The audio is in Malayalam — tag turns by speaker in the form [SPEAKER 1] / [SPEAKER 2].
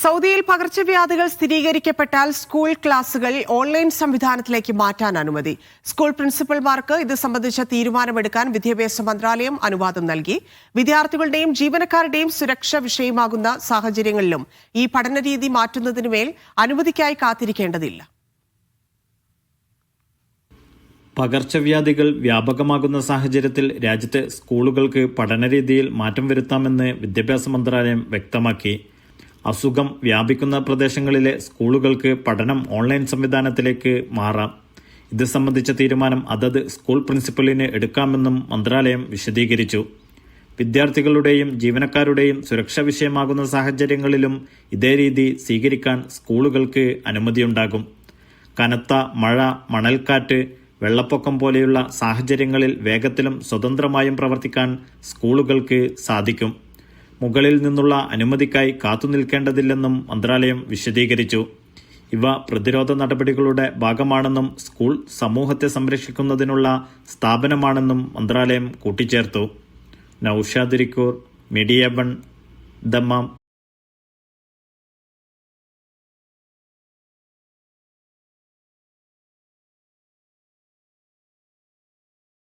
[SPEAKER 1] സൗദിയിൽ പകർച്ചവ്യാധികൾ സ്ഥിരീകരിക്കപ്പെട്ടാൽ സ്കൂൾ ക്ലാസുകൾ ഓൺലൈൻ സംവിധാനത്തിലേക്ക് മാറ്റാൻ അനുമതി. സ്കൂൾ പ്രിൻസിപ്പൽമാർക്ക് ഇത് സംബന്ധിച്ച തീരുമാനമെടുക്കാൻ വിദ്യാഭ്യാസ മന്ത്രാലയം അനുവാദം നൽകി. വിദ്യാർത്ഥികളുടെയും ജീവനക്കാരുടെയും സുരക്ഷ വിഷയമാകുന്ന സാഹചര്യങ്ങളിലും ഈ പഠനരീതി മാറ്റുന്നതിനുമേൽ അനുമതിക്കായി കാത്തിരിക്കേണ്ടതില്ല.
[SPEAKER 2] പകർച്ചവ്യാധികൾ വ്യാപകമാകുന്ന സാഹചര്യത്തിൽ രാജ്യത്തെ സ്കൂളുകൾക്ക് പഠനരീതിയിൽ മാറ്റം വരുത്താമെന്ന് വിദ്യാഭ്യാസ മന്ത്രാലയം വ്യക്തമാക്കി. അസുഖം വ്യാപിക്കുന്ന പ്രദേശങ്ങളിലെ സ്കൂളുകൾക്ക് പഠനം ഓൺലൈൻ സംവിധാനത്തിലേക്ക് മാറാം. ഇത് സംബന്ധിച്ച തീരുമാനം അതത് സ്കൂൾ പ്രിൻസിപ്പലിന് എടുക്കാമെന്നും മന്ത്രാലയം വിശദീകരിച്ചു. വിദ്യാർത്ഥികളുടെയും ജീവനക്കാരുടെയും സുരക്ഷാ വിഷയമാകുന്ന സാഹചര്യങ്ങളിലും ഇതേ രീതി സ്വീകരിക്കാൻ സ്കൂളുകൾക്ക് അനുമതിയുണ്ടാകും. കനത്ത മഴ, മണൽക്കാറ്റ്, വെള്ളപ്പൊക്കം പോലെയുള്ള സാഹചര്യങ്ങളിൽ വേഗത്തിലും സ്വതന്ത്രമായും പ്രവർത്തിക്കാൻ സ്കൂളുകൾക്ക് സാധിക്കും. മുകളിൽ നിന്നുള്ള അനുമതിക്കായി കാത്തുനിൽക്കേണ്ടതില്ലെന്നും മന്ത്രാലയം വിശദീകരിച്ചു. ഇവ പ്രതിരോധ നടപടികളുടെ ഭാഗമാണെന്നും സ്കൂൾ സമൂഹത്തെ സംരക്ഷിക്കുന്നതിനുള്ള സ്ഥാപനമാണെന്നും മന്ത്രാലയം കൂട്ടിച്ചേർത്തു. Naushad Irikkur, media 1, Dammam.